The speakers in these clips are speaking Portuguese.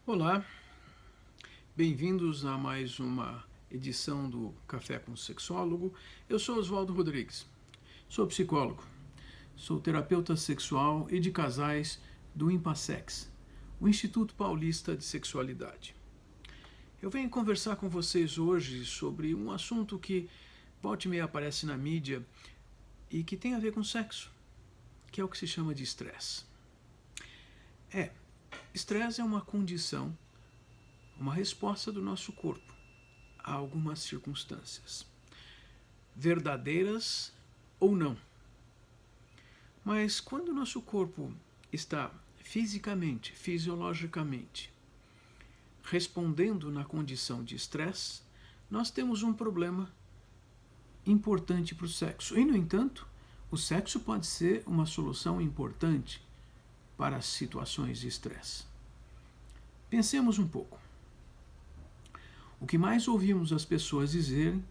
Olá, bem-vindos a mais uma edição do Café com o Sexólogo. Eu sou Oswaldo Rodrigues, sou psicólogo, sou terapeuta sexual e de casais do Impassex, o Instituto Paulista de Sexualidade. Eu venho conversar com vocês hoje sobre um assunto que volta e meia aparece na mídia e que tem a ver com sexo, que é o que se chama de estresse. Estresse é uma condição, uma resposta do nosso corpo a algumas circunstâncias, verdadeiras ou não. Mas quando o nosso corpo está fisicamente, fisiologicamente, respondendo na condição de estresse, nós temos um problema importante para o sexo. E, no entanto, o sexo pode ser uma solução importante para as situações de estresse. Pensemos um pouco. O que mais ouvimos as pessoas dizerem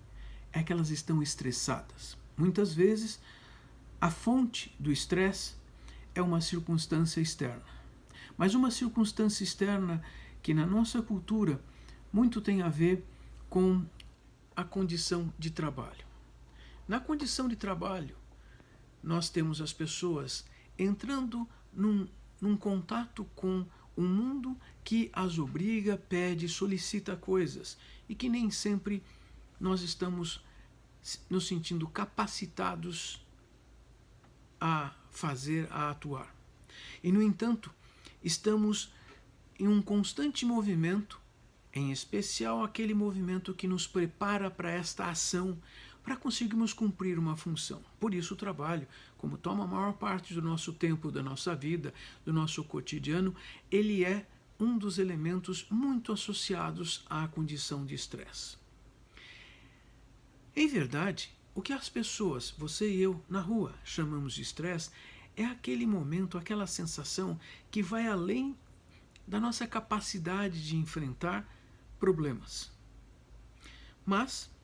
é que elas estão estressadas. Muitas vezes, a fonte do estresse é uma circunstância externa. Mas uma circunstância externa que, na nossa cultura, muito tem a ver com a condição de trabalho. Na condição de trabalho, nós temos as pessoas entrando num contato com um mundo que as obriga, pede, solicita coisas e que nem sempre nós estamos nos sentindo capacitados a fazer, a atuar. E, no entanto, estamos em um constante movimento, em especial aquele movimento que nos prepara para esta ação, para conseguirmos cumprir uma função. Por isso o trabalho, como toma a maior parte do nosso tempo, da nossa vida, do nosso cotidiano, ele é um dos elementos muito associados à condição de estresse. Em verdade, o que as pessoas, você e eu, na rua, chamamos de estresse, é aquele momento, aquela sensação que vai além da nossa capacidade de enfrentar problemas. Mas,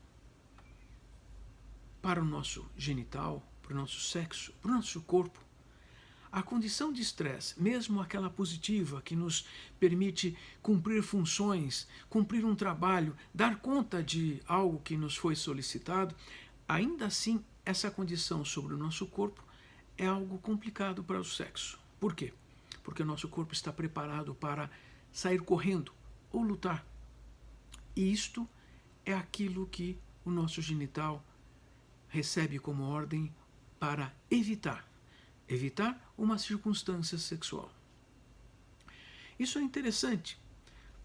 para o nosso genital, para o nosso sexo, para o nosso corpo, a condição de estresse, mesmo aquela positiva que nos permite cumprir funções, cumprir um trabalho, dar conta de algo que nos foi solicitado, ainda assim essa condição sobre o nosso corpo é algo complicado para o sexo. Por quê? Porque o nosso corpo está preparado para sair correndo ou lutar. E isto é aquilo que o nosso genital recebe como ordem para evitar uma circunstância sexual. Isso é interessante,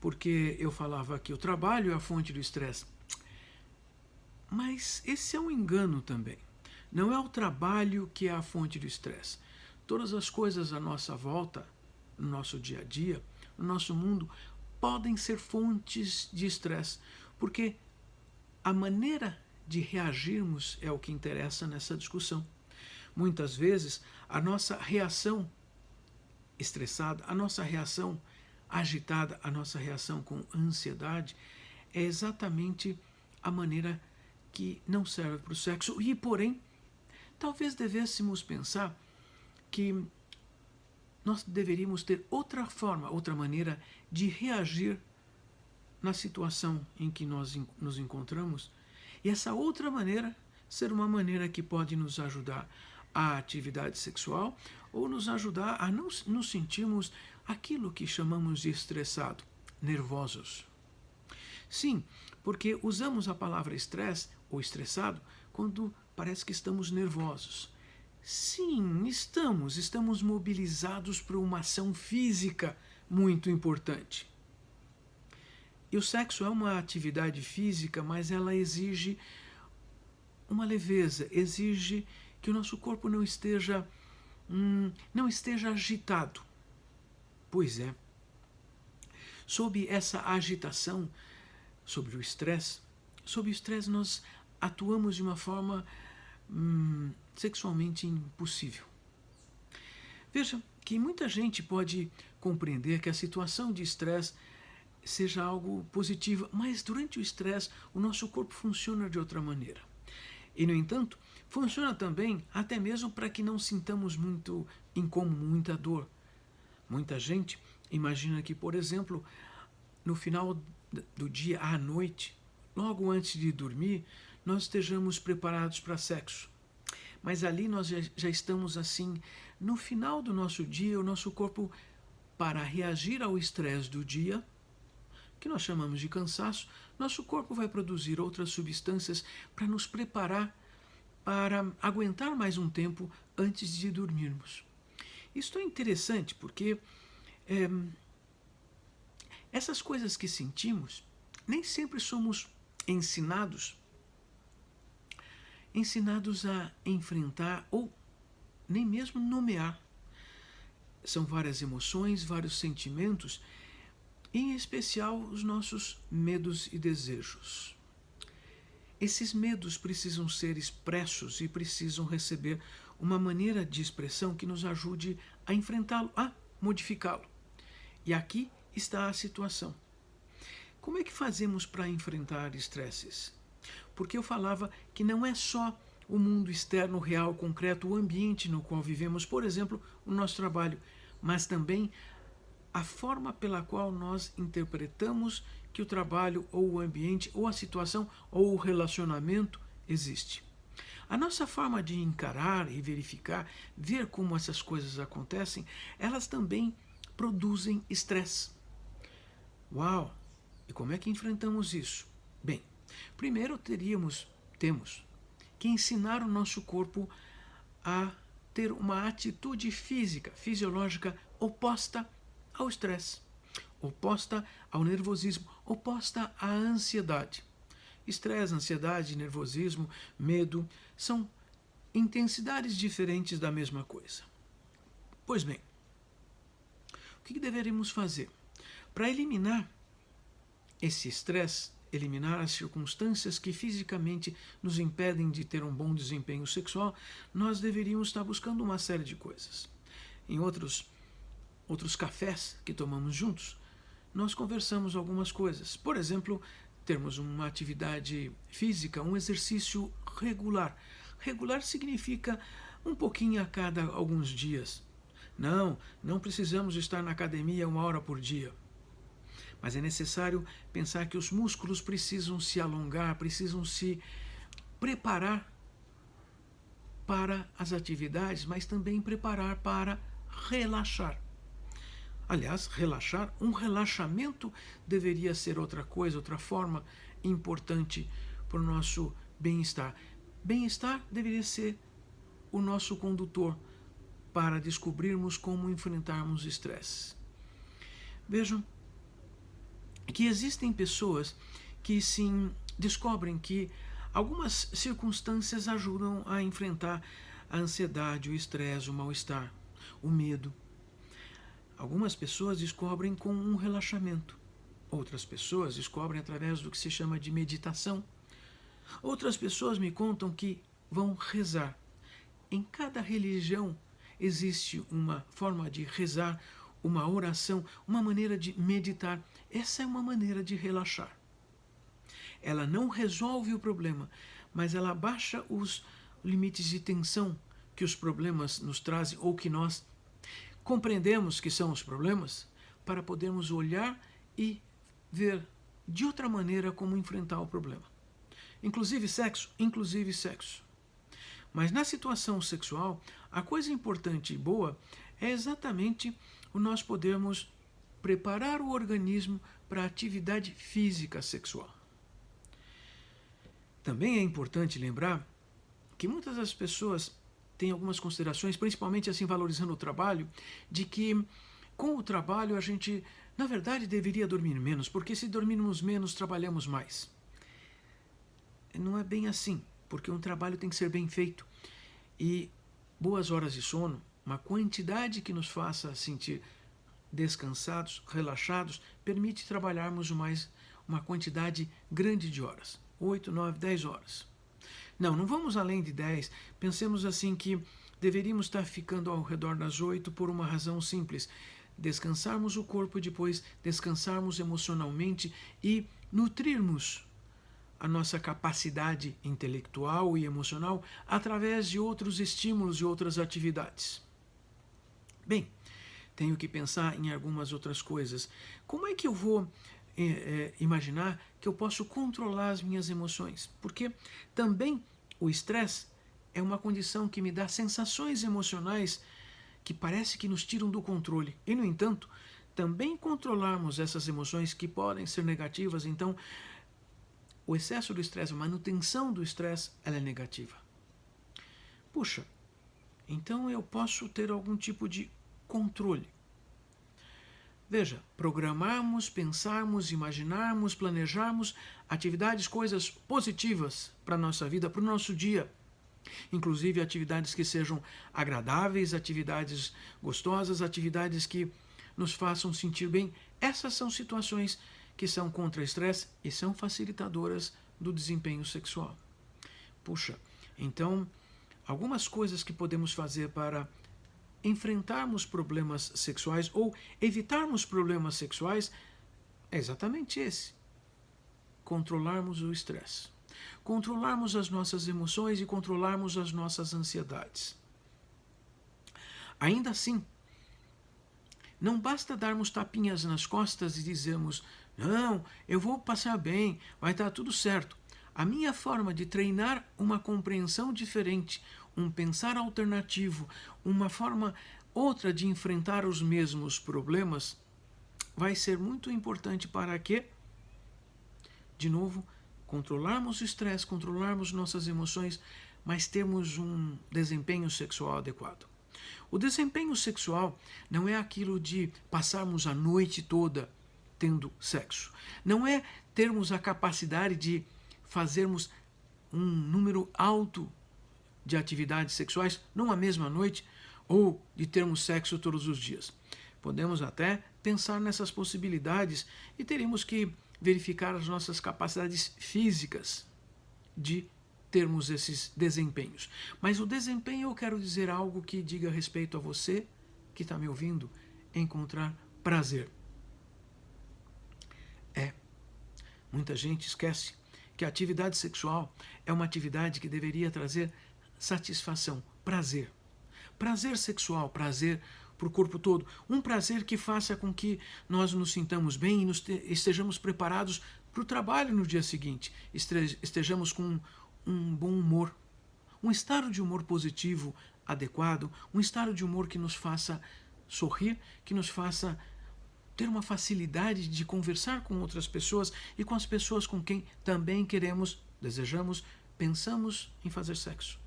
porque eu falava que o trabalho é a fonte do estresse. Mas esse é um engano também. Não é o trabalho que é a fonte do estresse. Todas as coisas à nossa volta, no nosso dia a dia, no nosso mundo, podem ser fontes de estresse, porque a maneira de reagirmos é o que interessa nessa discussão. Muitas vezes, a nossa reação estressada, a nossa reação agitada, a nossa reação com ansiedade é exatamente a maneira que não serve para o sexo. E, porém, talvez devêssemos pensar que nós deveríamos ter outra forma, outra maneira de reagir na situação em que nós nos encontramos. E essa outra maneira ser uma maneira que pode nos ajudar à atividade sexual ou nos ajudar a não nos sentirmos aquilo que chamamos de estressado, nervosos. Sim, porque usamos a palavra estresse ou estressado quando parece que estamos nervosos. Sim, estamos mobilizados para uma ação física muito importante. E o sexo é uma atividade física, mas ela exige uma leveza, exige que o nosso corpo não esteja agitado. Pois é. Sob essa agitação, sobre o estresse nós atuamos de uma forma sexualmente impossível. Veja que muita gente pode compreender que a situação de estresse seja algo positivo, mas durante o estresse o nosso corpo funciona de outra maneira. E, no entanto, funciona também até mesmo para que não sintamos muito incômodo, muita dor. Muita gente imagina que, por exemplo, no final do dia, à noite, logo antes de dormir, nós estejamos preparados para sexo. Mas ali nós já estamos assim, no final do nosso dia, o nosso corpo, para reagir ao estresse do dia, que nós chamamos de cansaço, nosso corpo vai produzir outras substâncias para nos preparar para aguentar mais um tempo antes de dormirmos. Isto é interessante porque essas coisas que sentimos, nem sempre somos ensinados a enfrentar ou nem mesmo nomear. São várias emoções, vários sentimentos, em especial os nossos medos e desejos. Esses medos precisam ser expressos e precisam receber uma maneira de expressão que nos ajude a enfrentá-lo, a modificá-lo. E aqui está a situação. Como é que fazemos para enfrentar estresses? Porque eu falava que não é só o mundo externo, real, concreto, o ambiente no qual vivemos, por exemplo, o nosso trabalho, mas também a forma pela qual nós interpretamos que o trabalho, ou o ambiente, ou a situação, ou o relacionamento existe. A nossa forma de encarar e verificar, ver como essas coisas acontecem, elas também produzem estresse. Uau! E como é que enfrentamos isso? Bem, primeiro temos que ensinar o nosso corpo a ter uma atitude física, fisiológica oposta ao estresse, oposta ao nervosismo, oposta à ansiedade. Estresse, ansiedade, nervosismo, medo são intensidades diferentes da mesma coisa. Pois bem, o que deveríamos fazer? Para eliminar esse estresse, eliminar as circunstâncias que fisicamente nos impedem de ter um bom desempenho sexual, nós deveríamos estar buscando uma série de coisas. Em outros cafés que tomamos juntos, nós conversamos algumas coisas. Por exemplo, termos uma atividade física, um exercício regular. Regular significa um pouquinho a cada alguns dias. Não precisamos estar na academia 1 hora por dia. Mas é necessário pensar que os músculos precisam se alongar, precisam se preparar para as atividades, mas também preparar para relaxar. Aliás, um relaxamento deveria ser outra coisa, outra forma importante para o nosso bem-estar. Bem-estar deveria ser o nosso condutor para descobrirmos como enfrentarmos o estresse. Vejam que existem pessoas que sim descobrem que algumas circunstâncias ajudam a enfrentar a ansiedade, o estresse, o mal-estar, o medo. Algumas pessoas descobrem com um relaxamento. Outras pessoas descobrem através do que se chama de meditação. Outras pessoas me contam que vão rezar. Em cada religião existe uma forma de rezar, uma oração, uma maneira de meditar. Essa é uma maneira de relaxar. Ela não resolve o problema, mas ela baixa os limites de tensão que os problemas nos trazem ou que nós compreendemos que são os problemas para podermos olhar e ver de outra maneira como enfrentar o problema. Inclusive sexo. Mas na situação sexual, a coisa importante e boa é exatamente o nós podermos preparar o organismo para a atividade física sexual. Também é importante lembrar que muitas das pessoas têm algumas considerações, principalmente assim valorizando o trabalho, de que com o trabalho a gente, na verdade, deveria dormir menos, porque se dormirmos menos, trabalhamos mais. Não é bem assim, porque um trabalho tem que ser bem feito. E boas horas de sono, uma quantidade que nos faça sentir descansados, relaxados, permite trabalharmos uma quantidade grande de horas. 8, 9, 10 horas. Não vamos além de 10. Pensemos assim que deveríamos estar ficando ao redor das 8 por uma razão simples. Descansarmos o corpo e depois descansarmos emocionalmente e nutrirmos a nossa capacidade intelectual e emocional através de outros estímulos e outras atividades. Bem, tenho que pensar em algumas outras coisas. Como é que eu vou imaginar que eu posso controlar as minhas emoções, porque também o estresse é uma condição que me dá sensações emocionais que parece que nos tiram do controle. E, no entanto, também controlarmos essas emoções que podem ser negativas, então o excesso do estresse, a manutenção do estresse, ela é negativa. Puxa, então eu posso ter algum tipo de controle. Veja, programarmos, pensarmos, imaginarmos, planejarmos atividades, coisas positivas para a nossa vida, para o nosso dia. Inclusive atividades que sejam agradáveis, atividades gostosas, atividades que nos façam sentir bem. Essas são situações que são contra estresse e são facilitadoras do desempenho sexual. Puxa, então, algumas coisas que podemos fazer para enfrentarmos problemas sexuais ou evitarmos problemas sexuais é exatamente esse: controlarmos o estresse, controlarmos as nossas emoções e controlarmos as nossas ansiedades. Ainda assim, não basta darmos tapinhas nas costas e dizermos: não, eu vou passar bem, vai estar tudo certo. A minha forma de treinar uma compreensão diferente, um pensar alternativo, uma forma outra de enfrentar os mesmos problemas, vai ser muito importante para que, de novo, controlarmos o estresse, controlarmos nossas emoções, mas termos um desempenho sexual adequado. O desempenho sexual não é aquilo de passarmos a noite toda tendo sexo. Não é termos a capacidade de fazermos um número alto de atividades sexuais numa mesma noite ou de termos sexo todos os dias. Podemos até pensar nessas possibilidades e teremos que verificar as nossas capacidades físicas de termos esses desempenhos. Mas o desempenho, eu quero dizer algo que diga respeito a você que está me ouvindo, encontrar prazer. Muita gente esquece que a atividade sexual é uma atividade que deveria trazer satisfação, prazer. Prazer sexual, prazer para o corpo todo. Um prazer que faça com que nós nos sintamos bem e estejamos preparados para o trabalho no dia seguinte. Estejamos com um bom humor, um estado de humor positivo, adequado, um estado de humor que nos faça sorrir, que nos faça ter uma facilidade de conversar com outras pessoas e com as pessoas com quem também queremos, desejamos, pensamos em fazer sexo.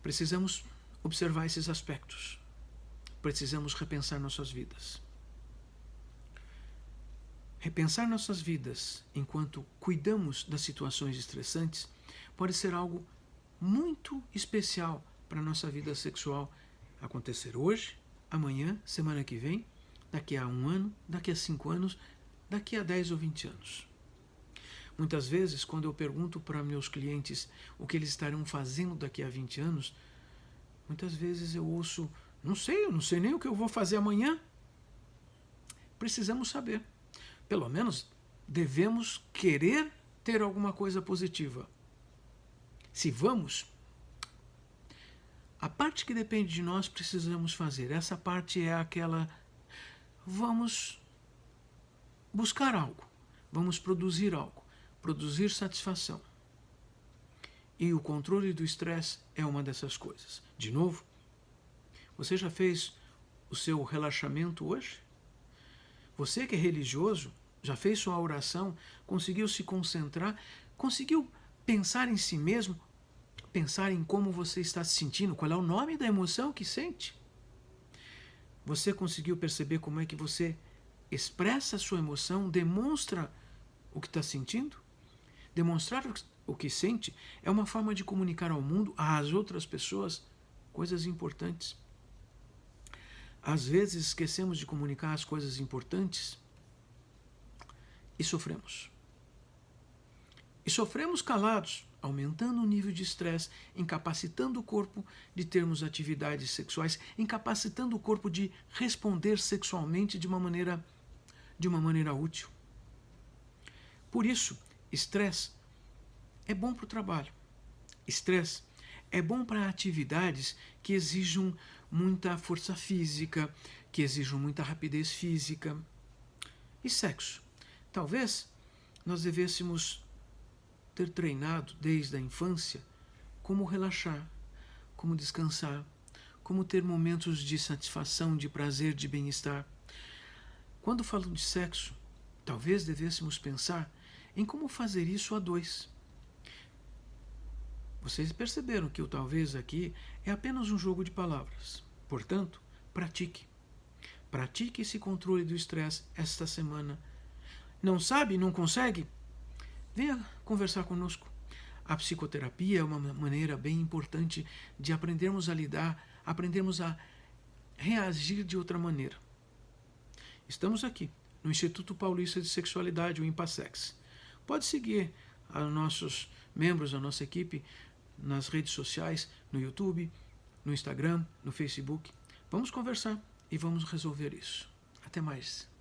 Precisamos observar esses aspectos. Precisamos repensar nossas vidas. Repensar nossas vidas enquanto cuidamos das situações estressantes pode ser algo muito especial para a nossa vida sexual acontecer hoje, amanhã, semana que vem, daqui a 1 ano, daqui a 5 anos, daqui a 10 ou 20 anos. Muitas vezes, quando eu pergunto para meus clientes o que eles estarão fazendo daqui a 20 anos, muitas vezes eu ouço: eu não sei nem o que eu vou fazer amanhã. Precisamos saber. Pelo menos devemos querer ter alguma coisa positiva. Se vamos, a parte que depende de nós precisamos fazer. Essa parte é aquela: vamos buscar algo, vamos produzir algo, produzir satisfação. E o controle do estresse é uma dessas coisas. De novo, você já fez o seu relaxamento hoje? Você que é religioso, já fez sua oração, conseguiu se concentrar, conseguiu pensar em si mesmo, pensar em como você está se sentindo, qual é o nome da emoção que sente? Você conseguiu perceber como é que você expressa a sua emoção, demonstra o que está sentindo? Demonstrar o que sente é uma forma de comunicar ao mundo, às outras pessoas, coisas importantes. Às vezes esquecemos de comunicar as coisas importantes e sofremos. E sofremos calados, aumentando o nível de estresse, incapacitando o corpo de termos atividades sexuais, incapacitando o corpo de responder sexualmente de uma maneira útil. Por isso, estresse é bom para o trabalho. Estresse é bom para atividades que exijam muita força física, que exijam muita rapidez física. E sexo? Talvez nós devêssemos ter treinado desde a infância como relaxar, como descansar, como ter momentos de satisfação, de prazer, de bem-estar. Quando falo de sexo, talvez devêssemos pensar em como fazer isso a dois. Vocês perceberam que o talvez aqui é apenas um jogo de palavras. Portanto, pratique. Pratique esse controle do estresse esta semana. Não sabe? Não consegue? Venha conversar conosco. A psicoterapia é uma maneira bem importante de aprendermos a lidar, aprendermos a reagir de outra maneira. Estamos aqui, no Instituto Paulista de Sexualidade, o INPASEX. Pode seguir os nossos membros, a nossa equipe, nas redes sociais, no YouTube, no Instagram, no Facebook. Vamos conversar e vamos resolver isso. Até mais.